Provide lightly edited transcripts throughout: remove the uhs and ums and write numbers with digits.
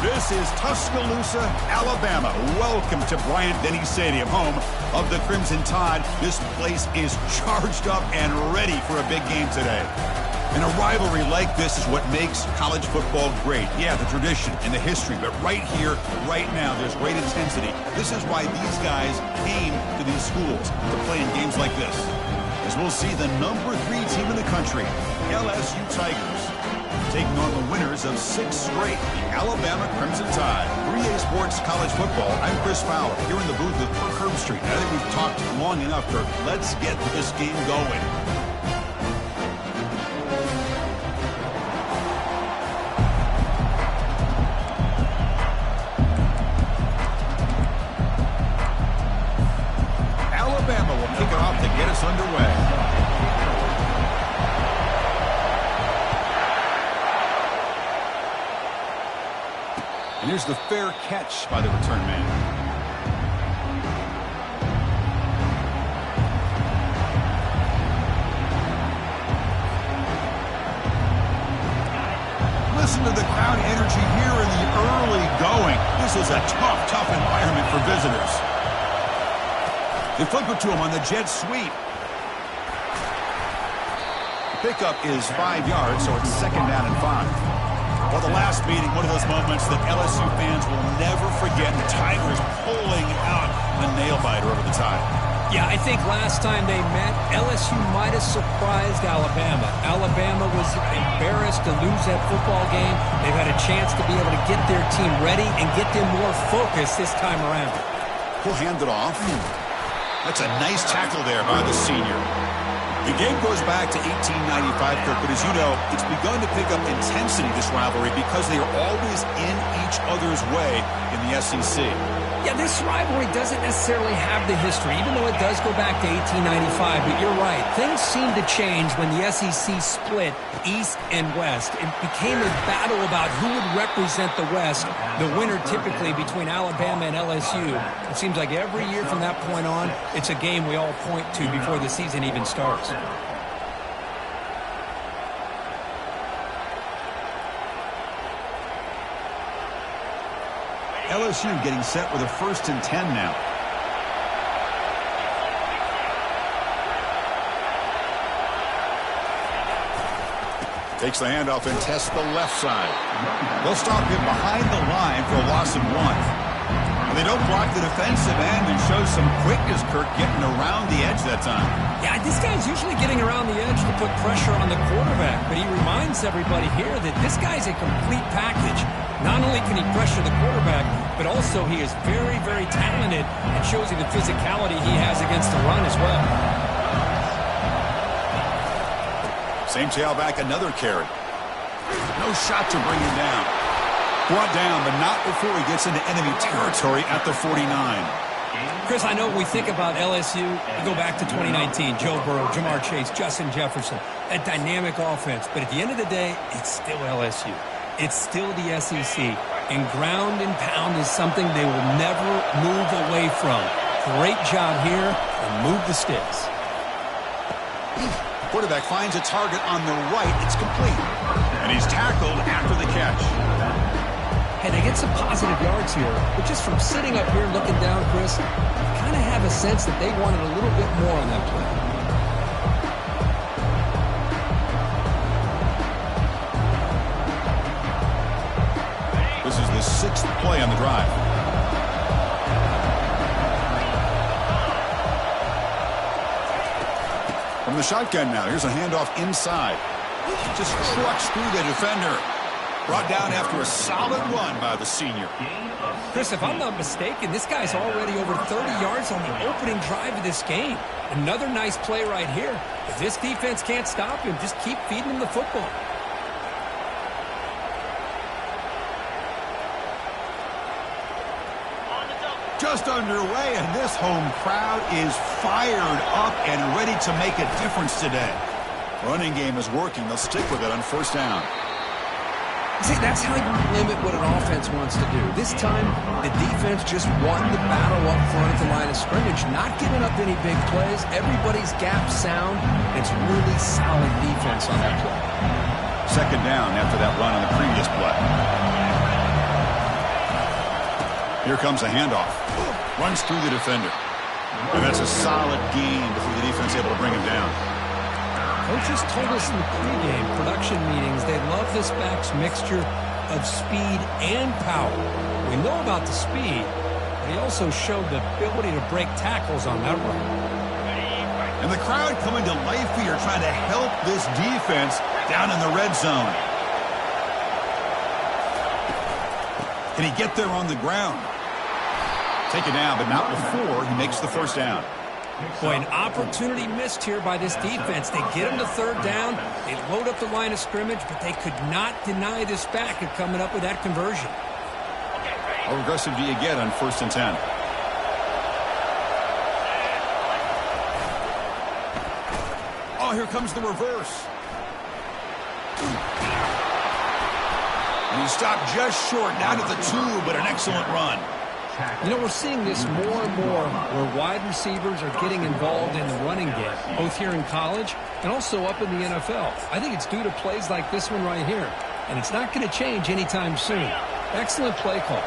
This is Tuscaloosa, Alabama. Welcome to Bryant-Denny Stadium, home of the Crimson Tide. This place is charged up and ready for a big game today. And a rivalry like this is what makes college football great. Yeah, the tradition and the history, but right here, right now, there's great intensity. This is why these guys came to these schools to play in games like this. As we'll see the number 3 team in the country, LSU Tigers, taking on the winners of 6 straight, the Alabama Crimson Tide. 3A Sports College Football, I'm Chris Fowler, here in the booth with Kirk Herbstreit. I think we've talked long enough, Kirk. Let's get this game going. Alabama will kick it off to get us underway. And here's the fair catch by the return man. Listen to the crowd energy here in the early going. This is a tough environment for visitors. They flip it to him on the jet sweep. The pickup is 5 yards, so it's 2nd down and 5. Well, the last meeting, one of those moments that LSU fans will never forget. The Tigers pulling out the nail-biter over the Tide. Yeah, I think last time they met, LSU might have surprised Alabama. Alabama was embarrassed to lose that football game. They've had a chance to be able to get their team ready and get them more focused this time around. He'll hand it off. That's a nice tackle there by the senior. The game goes back to 1895, Kirk, but as you know, it's begun to pick up intensity, this rivalry, because they are always in each other's way in the SEC. Yeah, this rivalry doesn't necessarily have the history, even though it does go back to 1895, but you're right. Things seemed to change when the SEC split East and West. It became a battle about who would represent the West, the winner typically between Alabama and LSU. It seems like every year from that point on, it's a game we all point to before the season even starts. LSU getting set with a 1st and 10 now. Takes the handoff and tests the left side. They'll stop him behind the line for a loss of 1. And they don't block the defensive end and show some quickness, Kirk, getting around the edge that time. Yeah, this guy's usually getting around the edge to put pressure on the quarterback, but he reminds everybody here that this guy's a complete package. Not only can he pressure the quarterback, but also he is very, very talented and shows you the physicality he has against the run as well. Same tailback, another carry. No shot to bring him down. Brought down, but not before he gets into enemy territory at the 49. Chris, I know when we think about LSU, we go back to 2019, Joe Burrow, Jamar Chase, Justin Jefferson, a dynamic offense. But at the end of the day, it's still LSU. It's still the SEC. And ground and pound is something they will never move away from. Great job here, and move the sticks. Quarterback finds a target on the right. It's complete. And he's tackled after the catch. Hey, they get some positive yards here, but just from sitting up here looking down, Chris, you kind of have a sense that they wanted a little bit more on that play. This is the 6th play on the drive. From the shotgun now, here's a handoff inside. Just trucks through the defender. Brought down after a solid run by the senior. Chris, if I'm not mistaken, this guy's already over 30 yards on the opening drive of this game. Another nice play right here. If this defense can't stop him, just keep feeding him the football. Just underway, and this home crowd is fired up and ready to make a difference today. Running game is working. They'll stick with it on 1st down. See, that's how you limit what an offense wants to do. This time, the defense just won the battle up front at the line of scrimmage, not giving up any big plays. Everybody's gap sound. It's really solid defense on that play. 2nd down after that run on the previous play. Here comes a handoff. Runs through the defender. And that's a solid gain before the defense able to bring him down. Coaches told us in the pregame production meetings they love this back's mixture of speed and power. We know about the speed, but he also showed the ability to break tackles on that run. And the crowd coming to life here trying to help this defense down in the red zone. Can he get there on the ground? Taken down, but not before he makes the first down. Boy, an opportunity missed here by this defense. They get him to third down. They load up the line of scrimmage, but they could not deny this back of coming up with that conversion. How aggressive do you get on 1st and 10? Oh, here comes the reverse. And he stopped just short, down to the 2, but an excellent run. You know, we're seeing this more and more where wide receivers are getting involved in the running game, both here in college and also up in the NFL. I think it's due to plays like this one right here, and it's not going to change anytime soon. Excellent play call.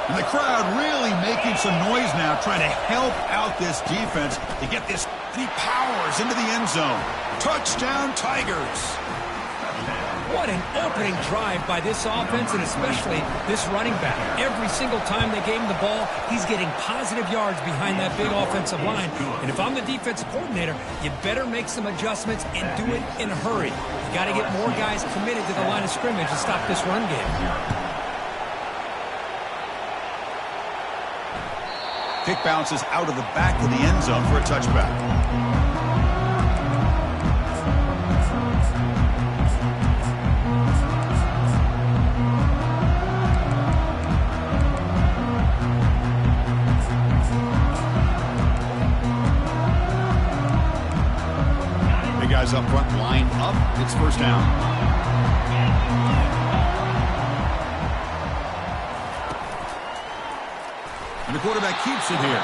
And the crowd really making some noise now, trying to help out this defense to get this. He powers into the end zone. Touchdown, Tigers. What an opening drive by this offense, and especially this running back. Every single time they gave him the ball, he's getting positive yards behind that big offensive line. And if I'm the defensive coordinator, you better make some adjustments and do it in a hurry. You got to get more guys committed to the line of scrimmage to stop this run game. Kick bounces out of the back of the end zone for a touchback. Big guys up front, line up. It's first down. And the quarterback keeps it here.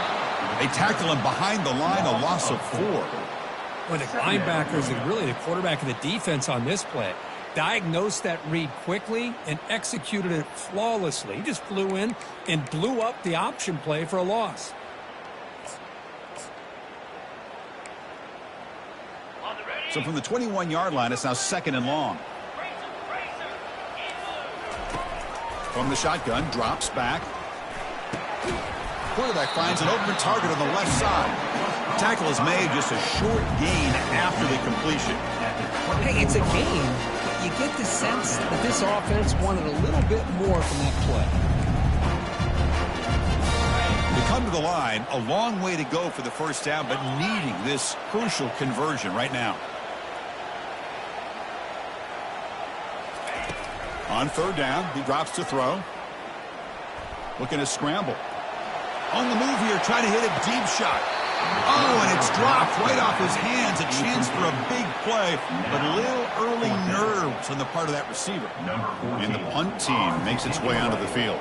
They tackle him behind the line, a loss of 4. Well, the linebackers and really the quarterback of the defense on this play diagnosed that read quickly and executed it flawlessly. He just flew in and blew up the option play for a loss. So from the 21-yard line, it's now 2nd and long. From the shotgun, drops back. Quarterback finds an open target on the left side. Tackle is made, just a short gain after the completion. Hey, it's a gain, but you get the sense that this offense wanted a little bit more from that play. They come to the line, a long way to go for the first down, but needing this crucial conversion right now. On 3rd down, he drops to throw. Looking to scramble. On the move here, trying to hit a deep shot. Oh, and it's dropped right off his hands. A chance for a big play, but a little early nerves on the part of that receiver. And the punt team makes its way onto the field.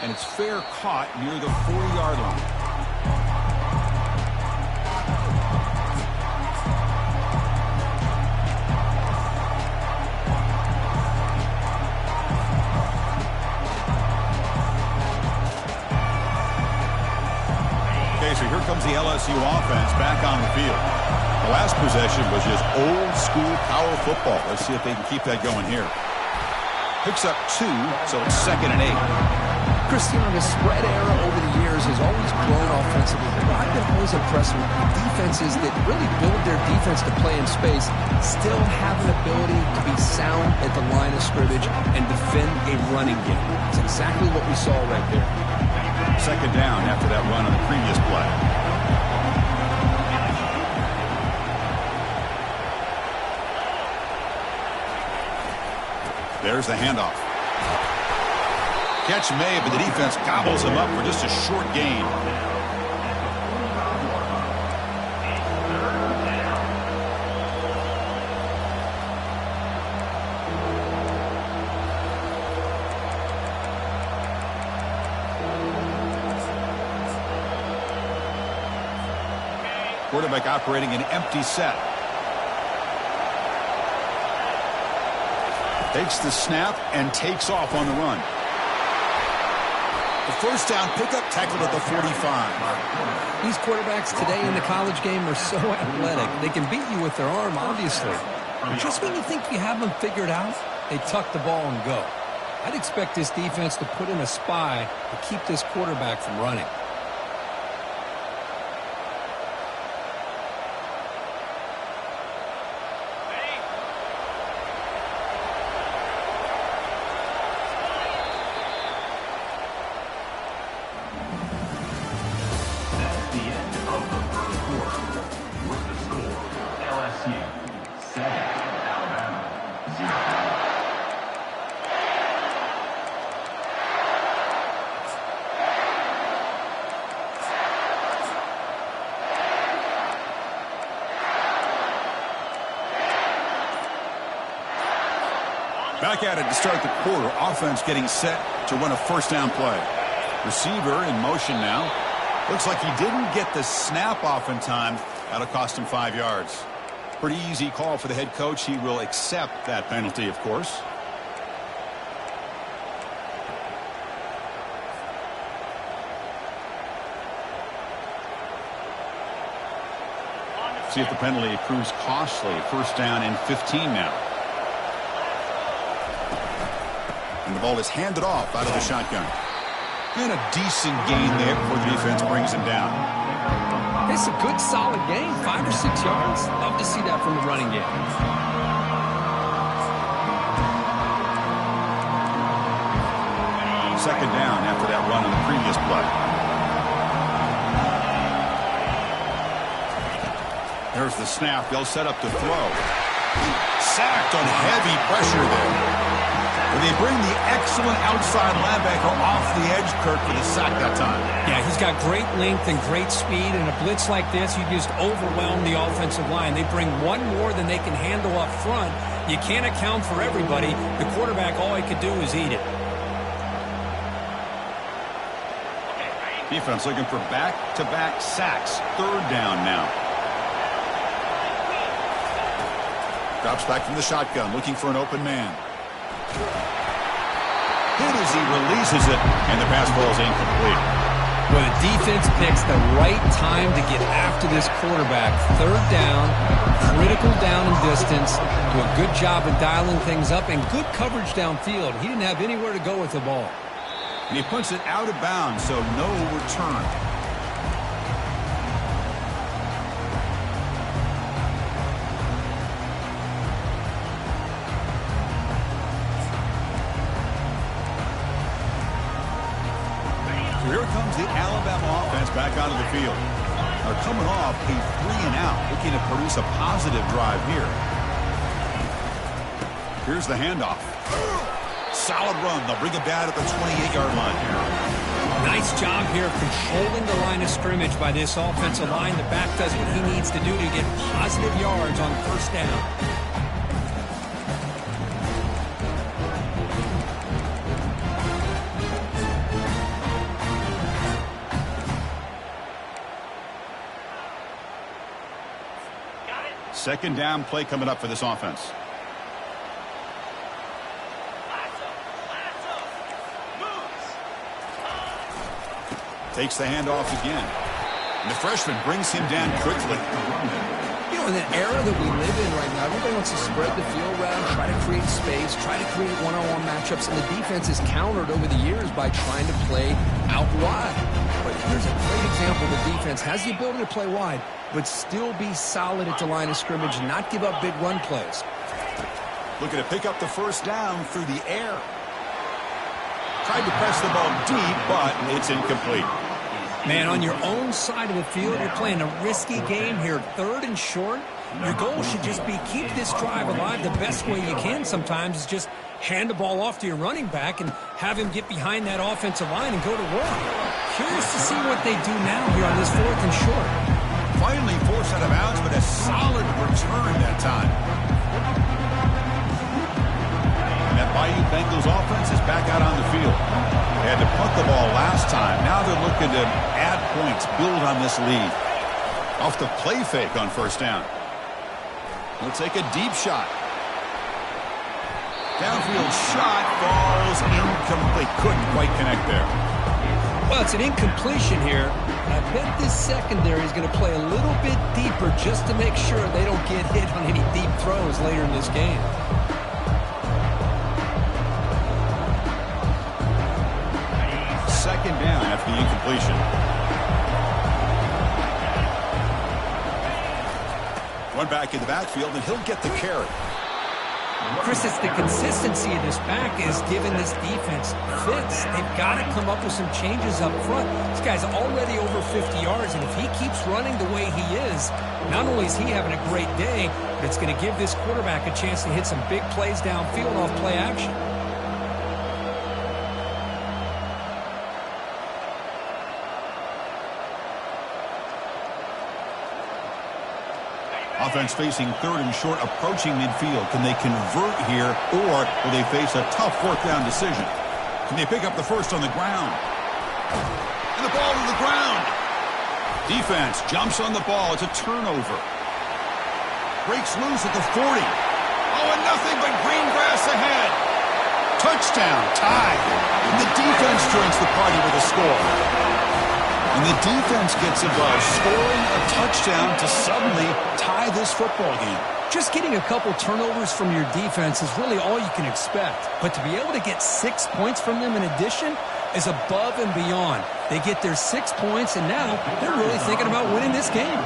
And it's fair caught near the 40-yard line. So here comes the LSU offense back on the field. The last possession was just old school power football. Let's see if they can keep that going here. Picks up 2, so it's 2nd and 8. Christian, the spread era over the years has always grown offensively, but I've been always impressed with defenses that really build their defense to play in space, still have an ability to be sound at the line of scrimmage and defend a running game. It's exactly what we saw right there. 2nd down after that run on the previous play. There's the handoff. Catch made, but the defense gobbles him up for just a short gain. Quarterback operating an empty set. Takes the snap and takes off on the run. The first down pickup tackled at the 45. These quarterbacks today in the college game are so athletic. They can beat you with their arm, obviously. But just when you think you have them figured out, they tuck the ball and go. I'd expect this defense to put in a spy to keep this quarterback from running. Back at it to start the quarter. Offense getting set to run a first down play. Receiver in motion now. Looks like he didn't get the snap off in time. That'll cost him 5 yards. Pretty easy call for the head coach. He will accept that penalty, of course. See if the penalty proves costly. First down and 15 now. And the ball is handed off out of the shotgun. And a decent gain there before the defense brings him down. It's a good, solid game. 5 or 6 yards. Love to see that from the running game. Second down after that run on the previous play. There's the snap. They'll set up to throw. Sacked on heavy pressure there. They bring the excellent outside linebacker off the edge, Kirk, for the sack that time. Yeah, he's got great length and great speed, and a blitz like this, you just overwhelm the offensive line. They bring one more than they can handle up front. You can't account for everybody. The quarterback, all he could do is eat it. Defense looking for back-to-back sacks. Third down now. Drops back from the shotgun, looking for an open man. Hit as he releases it, and the pass falls incomplete. Well, the defense picks the right time to get after this quarterback. Third down, critical down and distance. Do a good job of dialing things up, and good coverage downfield. He didn't have anywhere to go with the ball. And he puts it out of bounds, so no return. Here comes the Alabama offense back onto the field. They're coming off a 3-and-out, looking to produce a positive drive here. Here's the handoff. Solid run. They'll bring it down at the 28-yard line. Nice job here of controlling the line of scrimmage by this offensive line. The back does what he needs to do to get positive yards on first down. Second down play coming up for this offense. Takes the handoff again. And the freshman brings him down quickly. You know, in the era that we live in right now, everybody wants to spread the field around, try to create space, try to create one-on-one matchups, and the defense is countered over the years by trying to play out wide. But here's a great example. The defense has the ability to play wide, but still be solid at the line of scrimmage and not give up big run plays. Looking to pick up the first down through the air. Tried to press the ball deep, but it's incomplete. Man, on your own side of the field, you're playing a risky game here. Third and short. Your goal should just be keep this drive alive. The best way you can sometimes is just hand the ball off to your running back and have him get behind that offensive line and go to work. Curious to see what they do now here on this fourth and short. Finally forced out of bounds, but a solid return that time. That Bayou Bengals offense is back out on the field. They had to punt the ball last time. Now they're looking to add points, build on this lead. Off the play fake on first down. He'll take a deep shot. Downfield shot falls incomplete. Couldn't quite connect there. Well, it's an incompletion here. I bet this secondary is going to play a little bit deeper just to make sure they don't get hit on any deep throws later in this game. Second down after the incompletion. One back in the backfield, and he'll get the carry. Chris, it's the consistency of this back is giving this defense fits. They've got to come up with some changes up front. This guy's already over 50 yards, and if he keeps running the way he is, not only is he having a great day, but it's going to give this quarterback a chance to hit some big plays downfield off play action. Offense facing third and short, approaching midfield. Can they convert here, or will they face a tough fourth down decision? Can they pick up the first on the ground? And the ball to the ground. Defense jumps on the ball. It's a turnover. Breaks loose at the 40. Oh, and nothing but green grass ahead. Touchdown, tied. And the defense joins the party with a score. And the defense gets involved, scoring a touchdown to suddenly tie this football game. Just getting a couple turnovers from your defense is really all you can expect. But to be able to get 6 points from them in addition is above and beyond. They get their 6 points, and now they're really thinking about winning this game.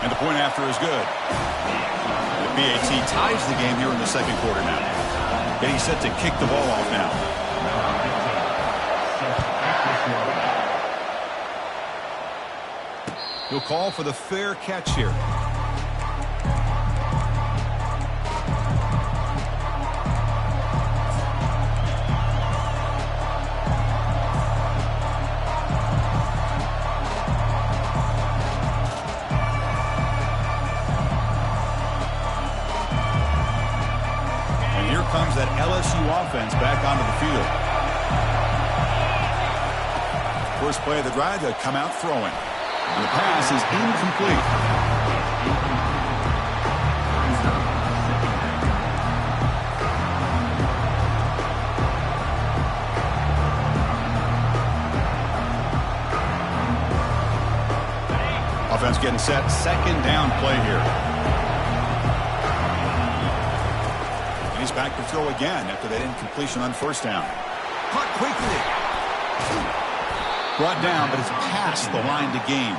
And the point after is good. The BAT ties the game here in the second quarter now. And he's set to kick the ball off now. He'll call for the fair catch here. And here comes that LSU offense back onto the field. First play of the drive, to come out throwing. And the pass is incomplete. Offense getting set. Second down play here. And he's back to throw again after that incompletion on first down. Caught quickly. Brought down, but it's past the line to gain.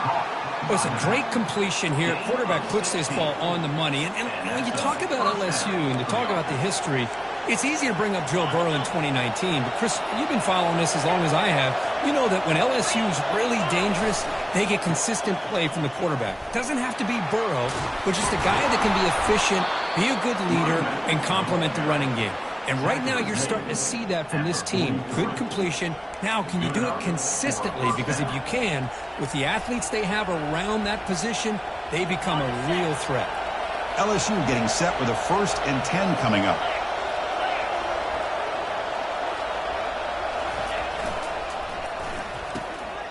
Well, it's a great completion here. Quarterback puts this ball on the money. And when you talk about LSU and you talk about the history, it's easy to bring up Joe Burrow in 2019. But, Chris, you've been following this as long as I have. You know that when LSU is really dangerous, they get consistent play from the quarterback. It doesn't have to be Burrow, but just a guy that can be efficient, be a good leader, and complement the running game. And right now you're starting to see that from this team. Good completion. Now, can you do it consistently? Because if you can, with the athletes they have around that position, they become a real threat. LSU getting set with a 1st and 10 coming up.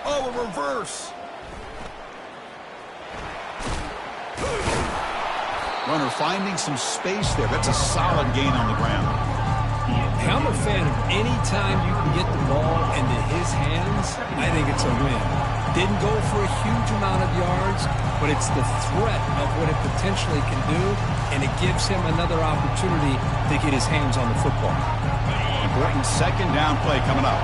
Oh, a reverse. Runner finding some space there. That's a solid gain on the ground. I'm a fan of any time you can get the ball into his hands, I think it's a win. Didn't go for a huge amount of yards, but it's the threat of what it potentially can do, and it gives him another opportunity to get his hands on the football. Important second down play coming up.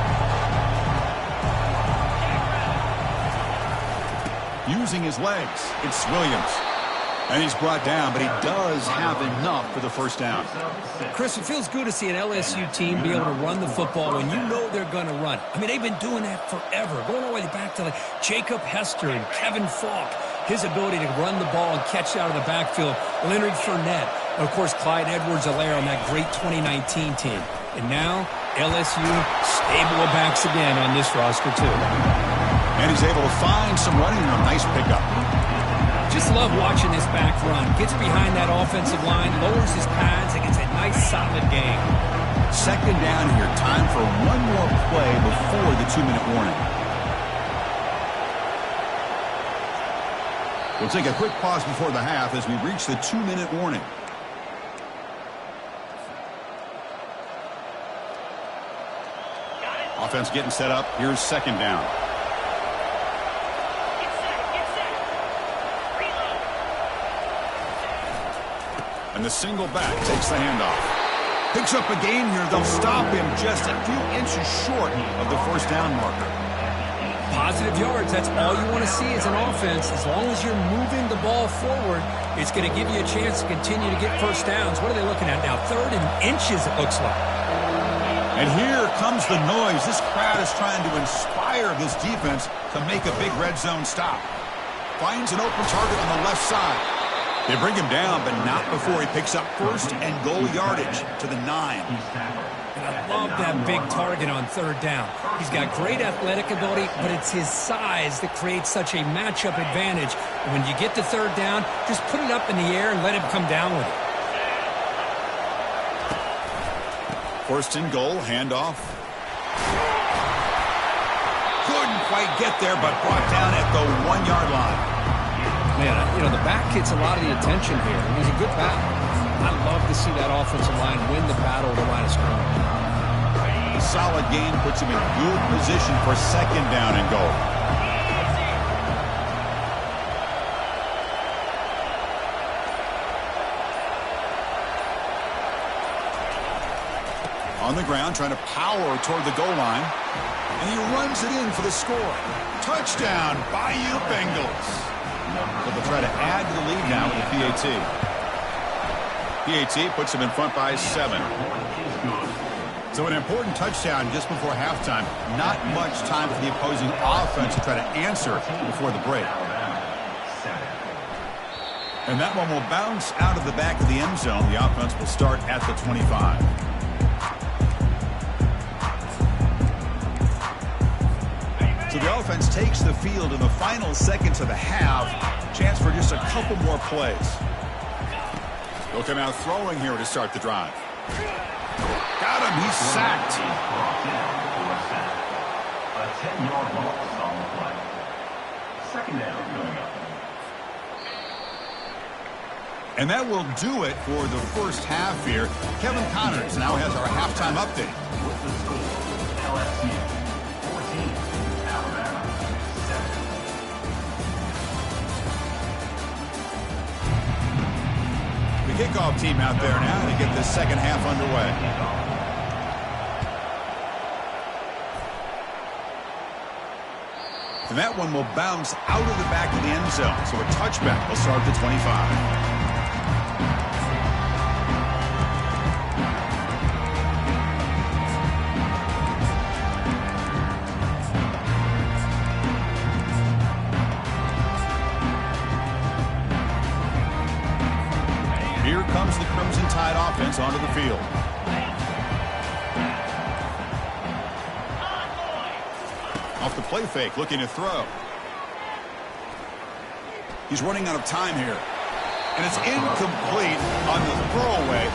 Using his legs, it's Williams. And he's brought down, but he does have enough for the first down. Chris, it feels good to see an LSU team be able to run the football when you know they're going to run. I mean, they've been doing that forever, going all the way back to like Jacob Hester and Kevin Falk. His ability to run the ball and catch out of the backfield. Leonard Fournette. And, of course, Clyde Edwards-Helaire on that great 2019 team. And now, LSU stable of backs again on this roster, too. And he's able to find some running room. Nice pickup. Just love watching this back run. Gets behind that offensive line, lowers his pads, and gets a nice, solid gain. Second down here. Time for one more play before the 2-minute warning. We'll take a quick pause before the half as we reach the 2-minute warning. Offense getting set up. Here's second down. And the single back takes the handoff. Picks up a gain here. They'll stop him just a few inches short of the first down marker. Positive yards, that's all you want to see as an offense. As long as you're moving the ball forward, it's going to give you a chance to continue to get first downs. What are they looking at now? 3rd and inches, it looks like. And here comes the noise. This crowd is trying to inspire this defense to make a big red zone stop. Finds an open target on the left side. They bring him down, but not before he picks up 1st and goal yardage to the 9. And I love that big target on 3rd down. He's got great athletic ability, but it's his size that creates such a matchup advantage. And when you get to 3rd down, just put it up in the air and let him come down with it. 1st and goal, handoff. Couldn't quite get there, but brought down at the 1-yard line. Man, you know, the back gets a lot of the attention here. It was a good battle. I love to see that offensive line win the battle of the line of scrimmage. A solid gain puts him in good position for 2nd down and goal. On the ground, trying to power toward the goal line. And he runs it in for the score. Touchdown, Bayou Bengals. But they'll try to add to the lead now with the PAT. PAT puts them in front by 7. So an important touchdown just before halftime. Not much time for the opposing offense to try to answer before the break. And that one will bounce out of the back of the end zone. The offense will start at the 25. So the offense takes the field in the final seconds of the half. Chance for just a couple more plays. They'll come out throwing here to start the drive. Got him. He's sacked. A 10-yard loss on the play. 2nd down going up. And that will do it for the first half here. Kevin Connors now has our halftime update. With the score, LSU 14, Alabama 7. The kickoff team out there now to get this second half underway. And that one will bounce out of the back of the end zone. So a touchback will start at the 25. Here comes the Crimson Tide offense onto the field. Off the play fake, looking to throw. He's running out of time here. And it's incomplete on the throwaway.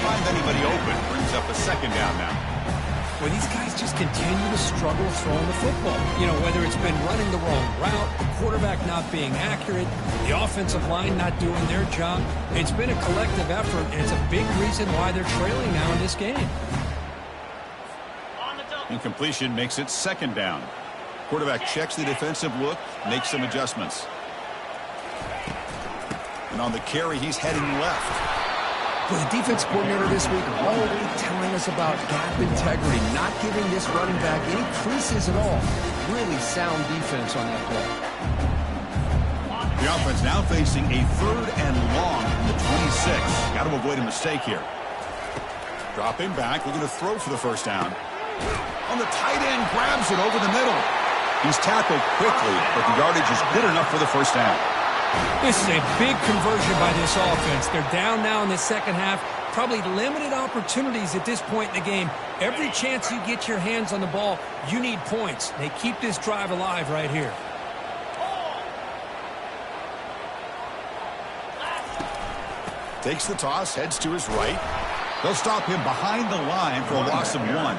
Find anybody open. Brings up a 2nd down now. Well, these guys just continue to struggle throwing the football. You know, whether it's been running the wrong route, the quarterback not being accurate, the offensive line not doing their job. It's been a collective effort, and it's a big reason why they're trailing now in this game. Incompletion makes it 2nd down. Quarterback checks the defensive look, makes some adjustments. And on the carry, he's heading left. Well, the defense coordinator this week already telling us about gap integrity, not giving this running back any creases at all. Really sound defense on that play. The offense now facing a 3rd and long from the 26. Got to avoid a mistake here. Dropping back, looking to throw for the first down. On the tight end, grabs it over the middle. He's tackled quickly, but the yardage is good enough for the first down. This is a big conversion by this offense. They're down now in the second half. Probably limited opportunities at this point in the game. Every chance you get your hands on the ball, you need points. They keep this drive alive right here. Takes the toss, heads to his right. They'll stop him behind the line for a loss of 1.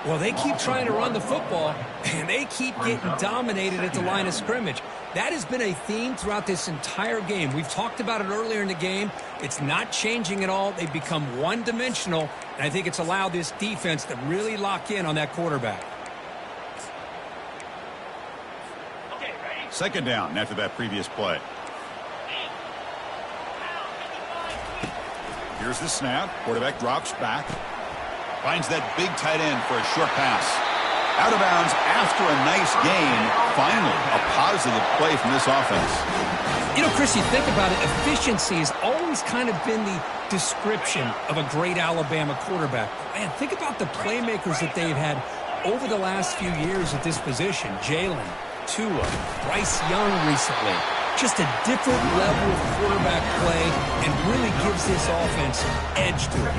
Well, they keep trying to run the football, and they keep getting dominated at the line of scrimmage. That has been a theme throughout this entire game. We've talked about it earlier in the game. It's not changing at all. They've become one-dimensional, and I think it's allowed this defense to really lock in on that quarterback. Second down after that previous play. Here's the snap. Quarterback drops back. Finds that big tight end for a short pass. Out of bounds after a nice gain. Finally, a positive play from this offense. You know, Chris, you think about it, efficiency has always kind of been the description of a great Alabama quarterback. Man, think about the playmakers that they've had over the last few years at this position. Jalen, Tua, Bryce Young recently. Just a different level of quarterback play and really gives this offense edge to it.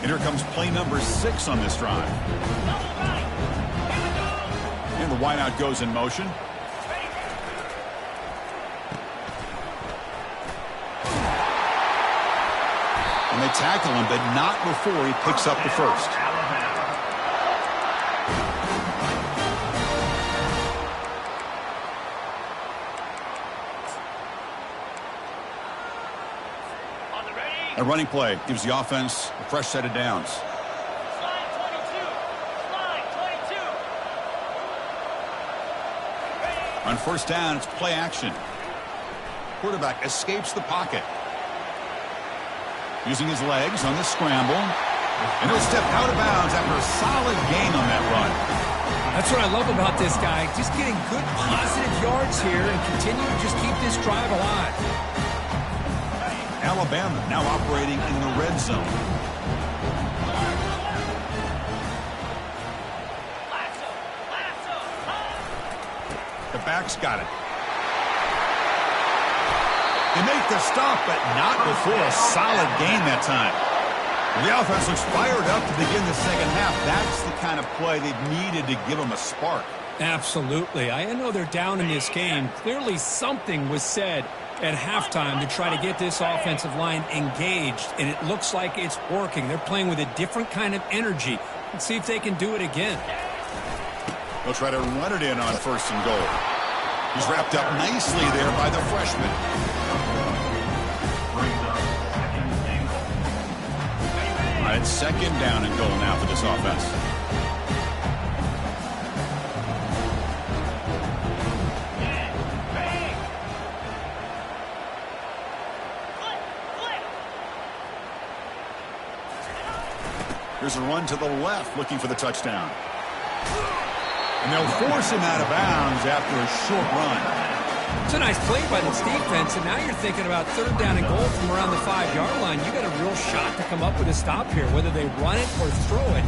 And here comes play number 6 on this drive. And the wideout goes in motion. And they tackle him, but not before he picks up the first. A running play gives the offense a fresh set of downs. On first down, it's play action. Quarterback escapes the pocket. Using his legs on the scramble. And he'll step out of bounds after a solid gain on that run. That's what I love about this guy. Just getting good positive yards here and continue to just keep this drive alive. Alabama now operating in the red zone. The back's got it. They make the stop, but not before a solid gain that time. The offense looks fired up to begin the second half. That's the kind of play they've needed to give them a spark. Absolutely. I know they're down in this game. Clearly something was said at halftime to try to get this offensive line engaged, and it looks like it's working. They're playing with a different kind of energy. Let's see if they can do it again. They'll try to run it in on first and goal. He's wrapped up nicely there by the freshman. All right, second down and goal now for this offense. Here's a run to the left, looking for the touchdown. And they'll force him out of bounds after a short run. It's a nice play by this defense, and now you're thinking about third down and goal from around the 5-yard line. You got a real shot to come up with a stop here. Whether they run it or throw it,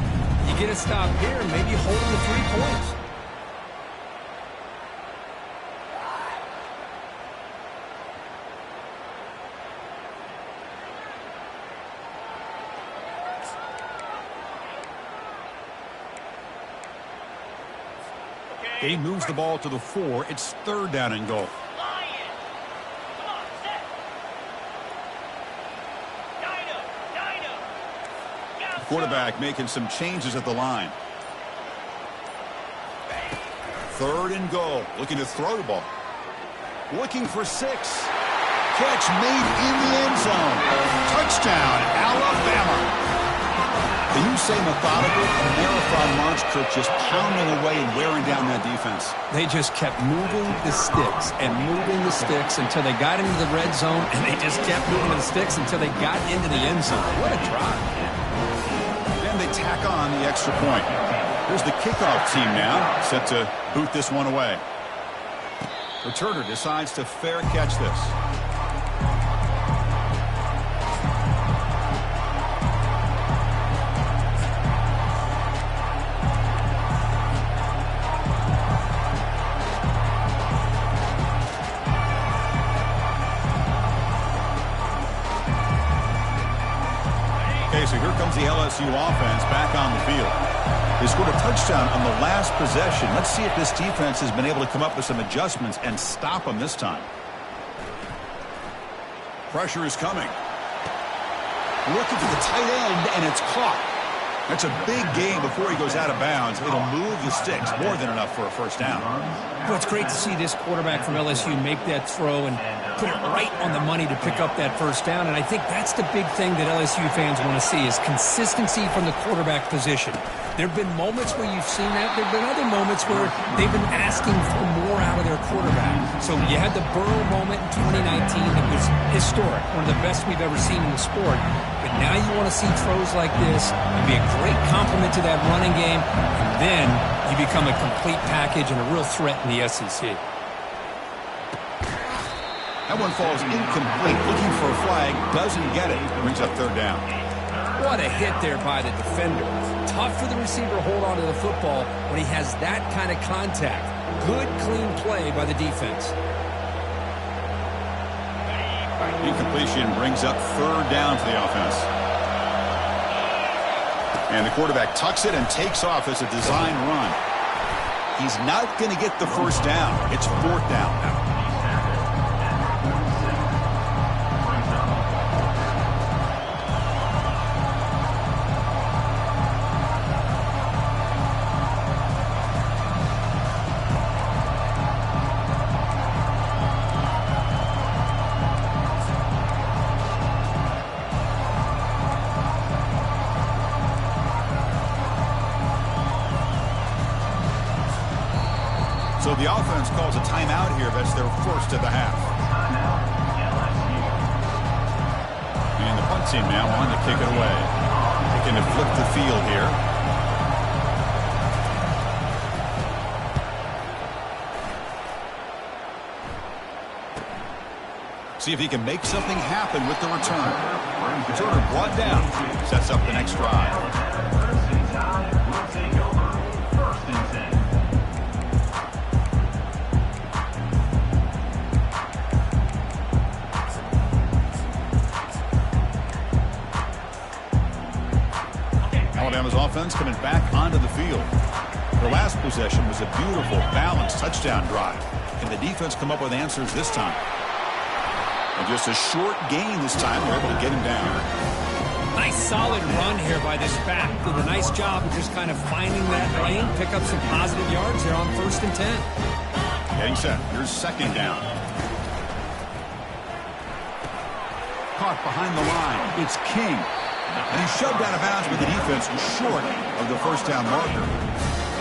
you get a stop here and maybe hold them to 3 points. He moves the ball to the 4. It's third down and goal. The quarterback making some changes at the line. Third and goal. Looking to throw the ball. Looking for 6. Catch made in the end zone. Touchdown, Alabama. You say methodical, a marathon march, Kirk, just pounding away and wearing down that defense. They just kept moving the sticks and moving the sticks until they got into the red zone, and they just kept moving the sticks until they got into the end zone. What a drive. Then they tack on the extra point. Here's the kickoff team now, set to boot this one away. Returner decides to fair catch this. So here comes the LSU offense back on the field. They scored a touchdown on the last possession. Let's see if this defense has been able to come up with some adjustments and stop them this time. Pressure is coming. Looking for the tight end, and it's caught. That's a big gain before he goes out of bounds. It'll move the sticks, more than enough for a first down. Well, it's great to see this quarterback from LSU make that throw and put it right on the money to pick up that first down. And I think that's the big thing that LSU fans want to see is consistency from the quarterback position. There have been moments where you've seen that. There have been other moments where they've been asking for more out of their quarterback. So you had the Burrow moment in 2019 that was historic, one of the best we've ever seen in the sport. But now you want to see throws like this. It'd be a great complement to that running game. And then you become a complete package and a real threat in the SEC. That one falls incomplete. Looking for a flag. Doesn't get it. Brings up third down. What a hit there by the defender. Tough for the receiver to hold on to the football when he has that kind of contact. Good, clean play by the defense. Incompletion brings up third down for the offense. And the quarterback tucks it and takes off as a design run. He's not going to get the first down. It's fourth down now. So the offense calls a timeout here. That's their first of the half. And the punt team now on to kick it away. Looking to flip the field here. See if he can make something happen with the return. Returner brought down. Sets up the next drive. Alabama's offense coming back onto the field. Their last possession was a beautiful, balanced touchdown drive. Can the defense come up with answers this time? And just a short gain this time. They're able to get him down. Nice solid run here by this back. Did a nice job of just kind of finding that lane, pick up some positive yards there on 1st and 10. Getting set. Here's second down. Caught behind the line. It's King. And he's shoved out of bounds with the defense short of the first down marker.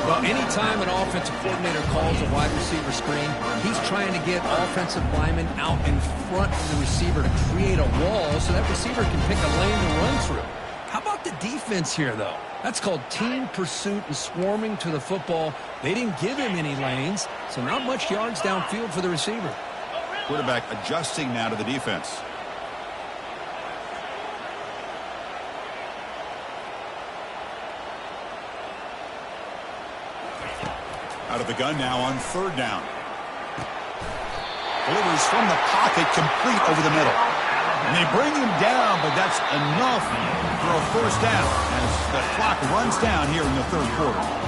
Well, anytime an offensive coordinator calls a wide receiver screen, he's trying to get offensive linemen out in front of the receiver to create a wall so that receiver can pick a lane to run through. How about the defense here, though? That's called team pursuit and swarming to the football. They didn't give him any lanes, so not much yards downfield for the receiver. Quarterback adjusting now to the defense. Out of the gun now on third down. Delivers from the pocket, complete over the middle. And they bring him down, but that's enough for a first down as the clock runs down here in the third quarter.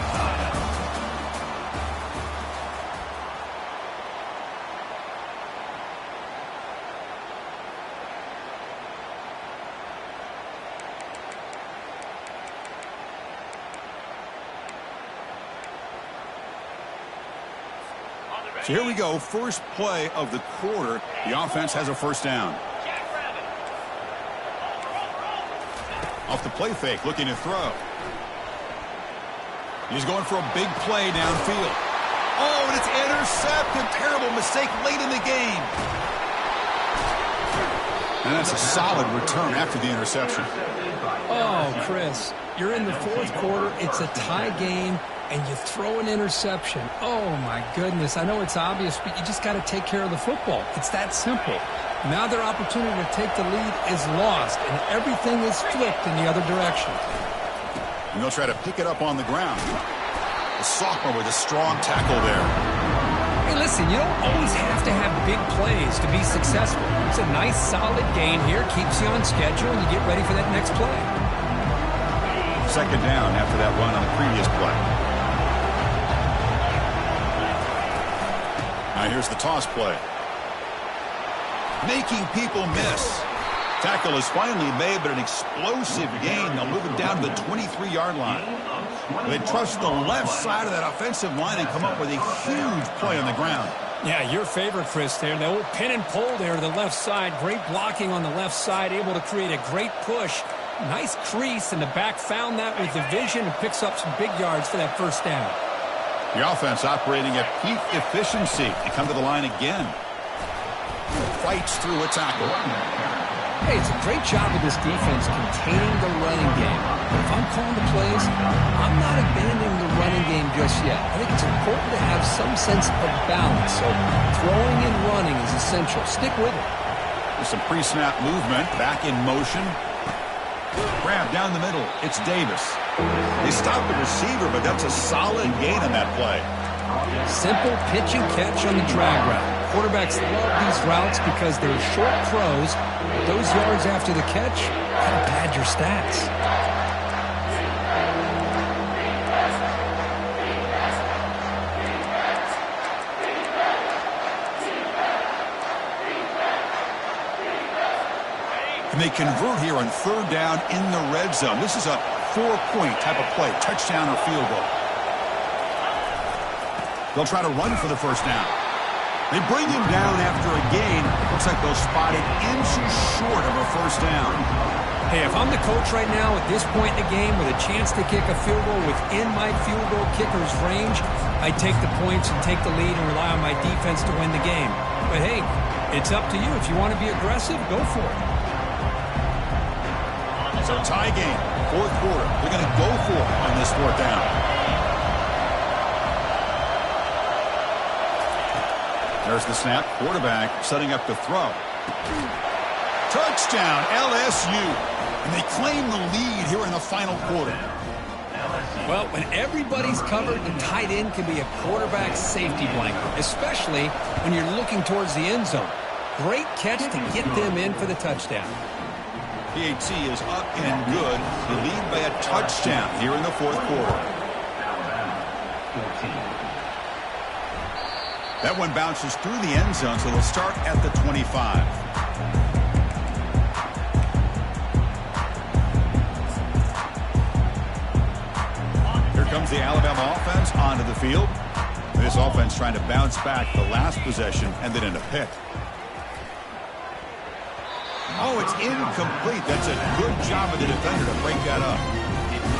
So here we go, first play of the quarter. The offense has a first down. Off the play fake, looking to throw. He's going for a big play downfield. Oh, and it's intercepted. Terrible mistake late in the game. And that's a solid return after the interception. Oh, Chris, you're in the fourth quarter. It's a tie game. And you throw an interception. Oh, my goodness. I know it's obvious, but you just got to take care of the football. It's that simple. Now their opportunity to take the lead is lost, and everything is flipped in the other direction. And they'll try to pick it up on the ground. The sophomore with a strong tackle there. Hey, listen, you don't always have to have big plays to be successful. It's a nice, solid gain here. Keeps you on schedule, and you get ready for that next play. Second down after that run on the previous play. Now here's the toss play. Making people miss. Tackle is finally made, but an explosive gain. They'll move him down to the 23-yard line. They trust the left side of that offensive line and come up with a huge play on the ground. Yeah, your favorite, Chris, there. The old pin and pull there to the left side. Great blocking on the left side, able to create a great push. Nice crease, and the back found that with the vision and picks up some big yards for that first down. The offense operating at peak efficiency. They come to the line again. Fights through a tackle. Hey, it's a great job of this defense containing the running game. But if I'm calling the plays, I'm not abandoning the running game just yet. I think it's important to have some sense of balance. So throwing and running is essential. Stick with it. There's some pre-snap movement. Back in motion. Grab down the middle. It's Davis. They stopped the receiver, but that's a solid gain on that play. Simple pitch and catch on the drag route. Quarterbacks love these routes because they're short throws. But those yards after the catch kind of pad your stats. And they convert here on third down in the red zone. This is a 4-point type of play, touchdown or field goal. They'll try to run for the first down. They bring him down after a gain. Looks like they'll spot it inches short of a first down. Hey, if I'm the coach right now at this point in the game with a chance to kick a field goal within my field goal kicker's range, I take the points and take the lead and rely on my defense to win the game. But hey, it's up to you. If you want to be aggressive, go for it. So tie game, fourth quarter. They're going to go for it on this fourth down. There's the snap. Quarterback setting up to throw. Touchdown, LSU. And they claim the lead here in the final quarter. Well, when everybody's covered, the tight end can be a quarterback safety blanket, especially when you're looking towards the end zone. Great catch to get them in for the touchdown. PAT is up and good. They lead by a touchdown here in the fourth quarter. That one bounces through the end zone, so they'll start at the 25. Here comes the Alabama offense onto the field. This offense trying to bounce back. The last possession ended in a pick. Oh, it's incomplete. That's a good job of the defender to break that up.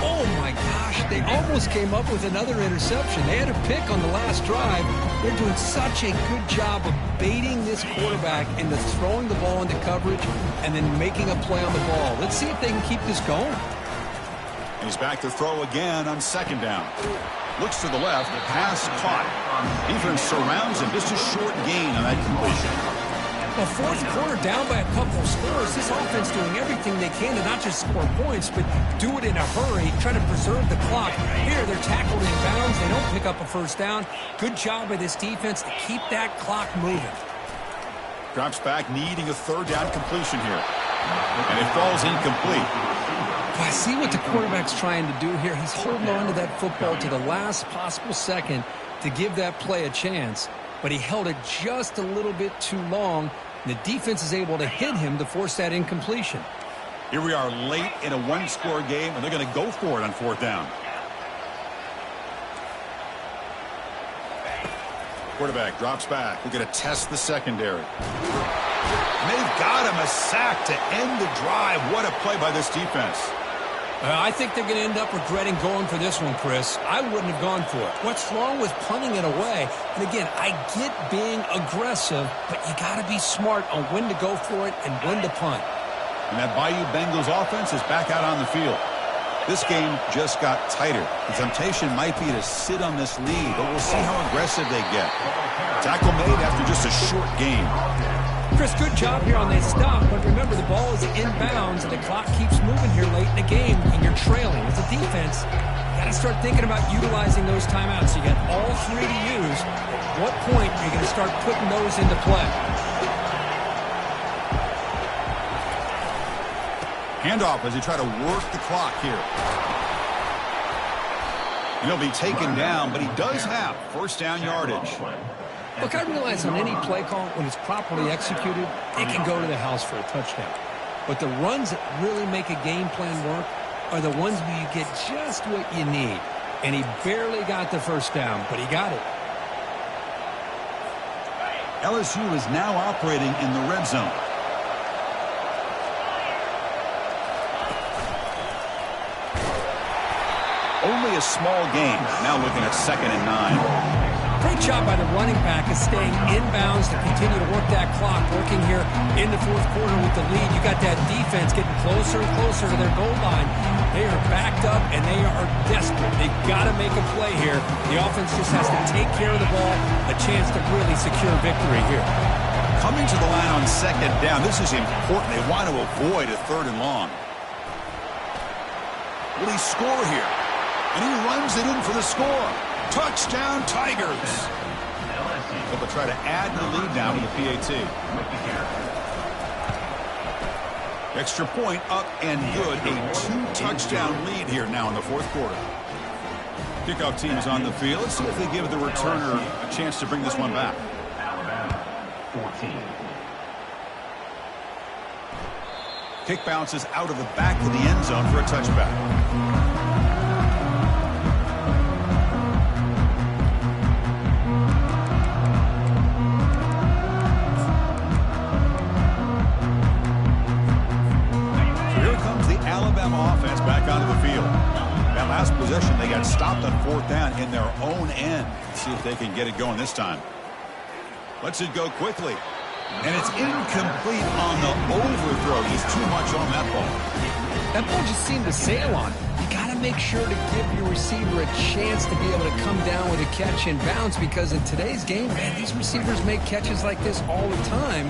Oh, my gosh. They almost came up with another interception. They had a pick on the last drive. They're doing such a good job of baiting this quarterback into throwing the ball into coverage and then making a play on the ball. Let's see if they can keep this going. He's back to throw again on second down. Looks to the left. Pass caught. Defense surrounds him. Just a short gain on that completion. Well, fourth quarter down by a couple of scores. This offense doing everything they can to not just score points, but do it in a hurry, try to preserve the clock. Here, they're tackled in bounds. They don't pick up a first down. Good job by this defense to keep that clock moving. Drops back, needing a third down completion here. And it falls incomplete. Well, I see what the quarterback's trying to do here. He's holding on to that football to the last possible second to give that play a chance. But he held it just a little bit too long. The defense is able to hit him to force that incompletion. Here we are late in a one-score game, and they're going to go for it on fourth down. Quarterback drops back. We're going to test the secondary. And they've got him a sack to end the drive. What a play by this defense. I think they're going to end up regretting going for this one, Chris. I wouldn't have gone for it. What's wrong with punting it away? And again, I get being aggressive, but you got to be smart on when to go for it and when to punt. And that Bayou Bengals offense is back out on the field. This game just got tighter. The temptation might be to sit on this lead, but we'll see how aggressive they get. Tackle made after just a short game. Chris, good job here on that stop, but remember the ball is inbounds and the clock keeps moving here late in the game and you're trailing. As a defense, you got to start thinking about utilizing those timeouts. You got all three to use. At what point are you going to start putting those into play? Handoff as they try to work the clock here. And he'll be taken down, but he does have first down yardage. Look, I realize on any play call, when it's properly executed, it can go to the house for a touchdown. But the runs that really make a game plan work are the ones where you get just what you need. And he barely got the first down, but he got it. LSU is now operating in the red zone. Only a small gain. Now looking at 2nd and 9. Great job by the running back of staying inbounds to continue to work that clock, working here in the fourth quarter with the lead. You got that defense getting closer and closer to their goal line. They are backed up, and they are desperate. They've got to make a play here. The offense just has to take care of the ball, a chance to really secure victory here. Coming to the line on 2nd down, this is important. They want to avoid a 3rd and long. Will he score here? And he runs it in for the score. Touchdown, Tigers. They'll try to add the lead now with the PAT. Extra point up and good. A 2-touchdown lead here now in the fourth quarter. Kickoff team is on the field. Let's see if they give the returner a chance to bring this one back. Alabama, 14. Kick bounces out of the back of the end zone for a touchback. Offense back onto the field. That last possession, they got stopped on 4th down in their own end. Let's see if they can get it going this time. Lets it go quickly. And it's incomplete on the overthrow. He's too much on that ball. That ball just seemed to sail on. You got to make sure to give your receiver a chance to be able to come down with a catch and bounce, because in today's game, man, these receivers make catches like this all the time.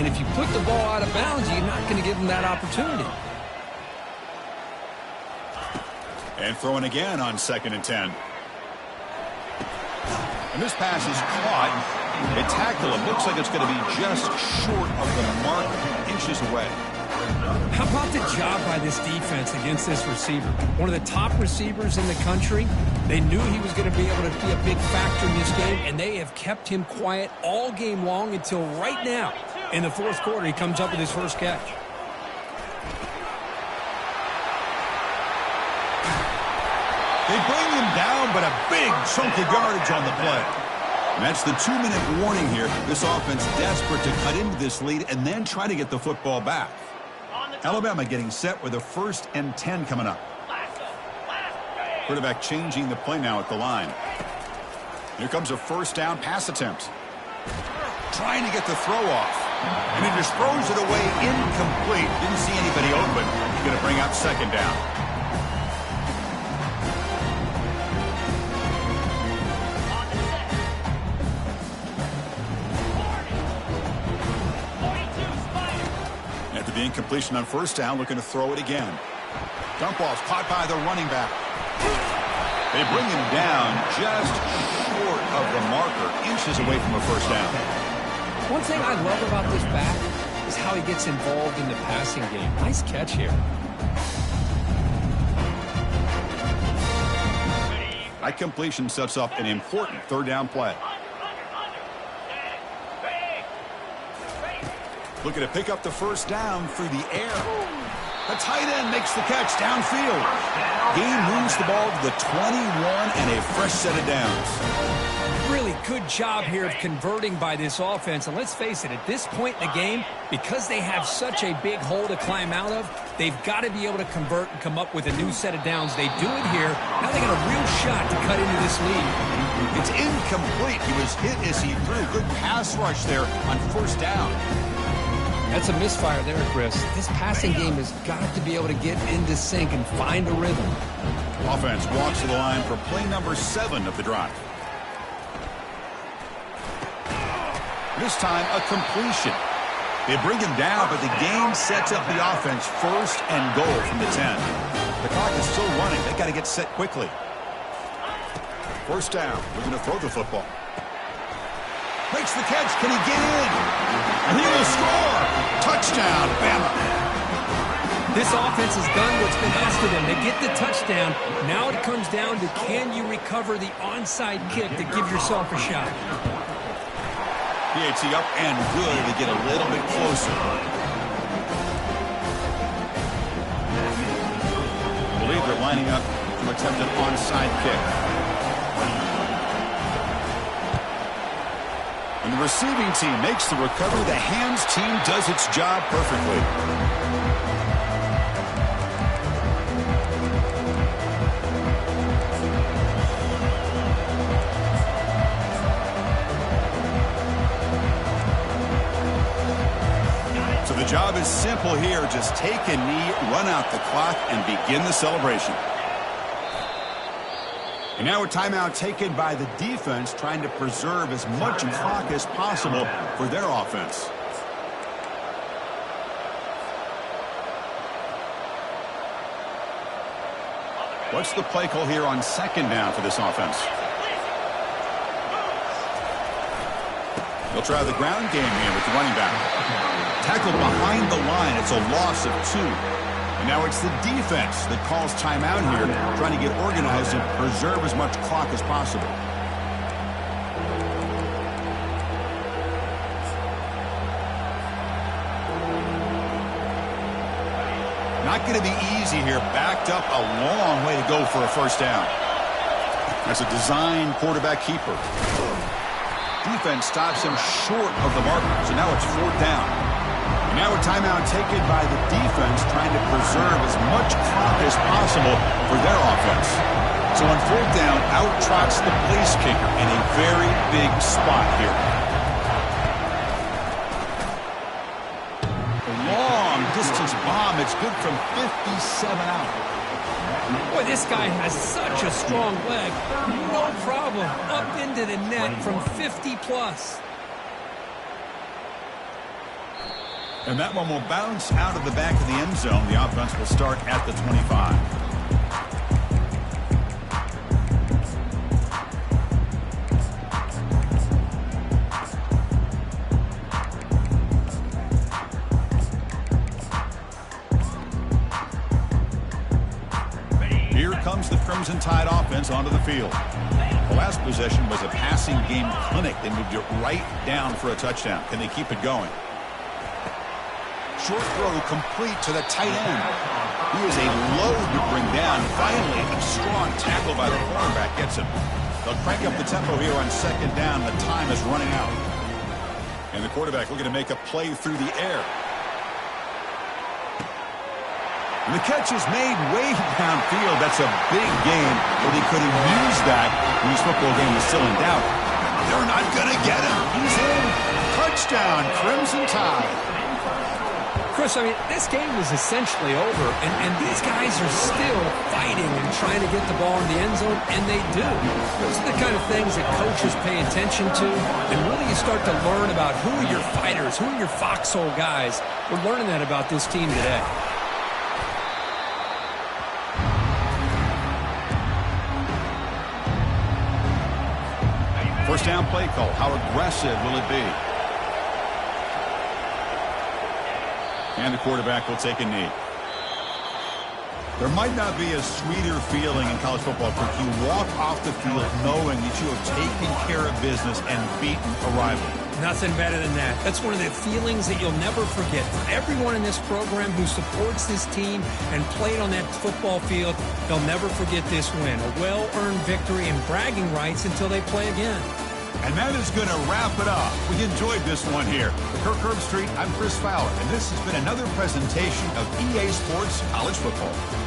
And if you put the ball out of bounds, you're not going to give them that opportunity. And throwing again on 2nd and 10. And this pass is caught. They tackle him. Looks like it's going to be just short of the mark, inches away. How about the job by this defense against this receiver? One of the top receivers in the country. They knew he was going to be able to be a big factor in this game, and they have kept him quiet all game long until right now. In the fourth quarter, he comes up with his first catch. They bring him down, but a big chunk of yardage on the play. And that's the 2-minute warning here. This offense desperate to cut into this lead and then try to get the football back. Alabama getting set with a 1st and 10 coming up. Quarterback changing the play now at the line. Here comes a 1st down pass attempt. Trying to get the throw off. And he just throws it away incomplete. Didn't see anybody open. He's going to bring up 2nd down. The incompletion on 1st down, looking to throw it again. Dump ball's caught by the running back. They bring him down just short of the marker, inches away from a 1st down. One thing I love about this back is how he gets involved in the passing game. Nice catch here. That completion sets up an important 3rd down play. Looking to pick up the 1st down through the air. The tight end makes the catch downfield. Gain moves the ball to the 21 and a fresh set of downs. Really good job here of converting by this offense. And let's face it, at this point in the game, because they have such a big hole to climb out of, they've got to be able to convert and come up with a new set of downs. They do it here. Now they got a real shot to cut into this lead. It's incomplete. He was hit as he threw. Good pass rush there on 1st down. That's a misfire there, Chris. This passing game has got to be able to get into sync and find a rhythm. Offense walks to the line for play number 7 of the drive. This time, a completion. They bring him down, but the game sets up the offense 1st and goal from the 10. The clock is still running. They got to get set quickly. 1st down. We're going to throw the football. Makes the catch. Can he get in? And he will score. Touchdown, Bama. This offense has done what's been asked of them. They get the touchdown. Now it comes down to, can you recover the onside kick to give yourself a shot? PAT up and good to get a little bit closer. they're lining up to attempt an onside kick. And the receiving team makes the recovery. The hands team does its job perfectly. So the job is simple here. Just take a knee, run out the clock, and begin the celebration. And now a timeout taken by the defense, trying to preserve as much clock as possible for their offense. What's the play call here on second down for this offense? They'll try the ground game here with the running back. Tackled behind the line. It's a loss of 2. And now it's the defense that calls timeout here, trying to get organized and preserve as much clock as possible. Not going to be easy here. Backed up a long way to go for a first down. That's a design quarterback keeper. Defense stops him short of the marker, so now it's 4th down. Now a timeout taken by the defense, trying to preserve as much clock as possible for their offense. So on 4th down, out trots the place kicker in a very big spot here. A long distance bomb. It's good from 57 out. Boy, this guy has such a strong leg. No problem. Up into the net from 50 plus. And that one will bounce out of the back of the end zone. The offense will start at the 25. Here comes the Crimson Tide offense onto the field. The last possession was a passing game clinic. They moved it right down for a touchdown. Can they keep it going? Short throw complete to the tight end. He is a load to bring down. Finally, a strong tackle by the cornerback gets him. They'll crank up the tempo here on second down. The time is running out. And the quarterback looking to make a play through the air. And the catch is made way downfield. That's a big gain, but he could have used that when his football game was still in doubt. They're not going to get him. He's in. Touchdown, Crimson Tide. Chris, I mean, this game is essentially over, and these guys are still fighting and trying to get the ball in the end zone, and they do. Those are the kind of things that coaches pay attention to, and really you start to learn about who are your fighters, who are your foxhole guys. We're learning that about this team today. First down play call. How aggressive will it be? And the quarterback will take a knee. There might not be a sweeter feeling in college football if you walk off the field knowing that you have taken care of business and beaten a rival. Nothing better than that. That's one of the feelings that you'll never forget. For everyone in this program who supports this team and played on that football field, they'll never forget this win. A well-earned victory and bragging rights until they play again. And that is going to wrap it up. We enjoyed this one here. For Kirk Herbstreit, I'm Chris Fowler, and this has been another presentation of EA Sports College Football.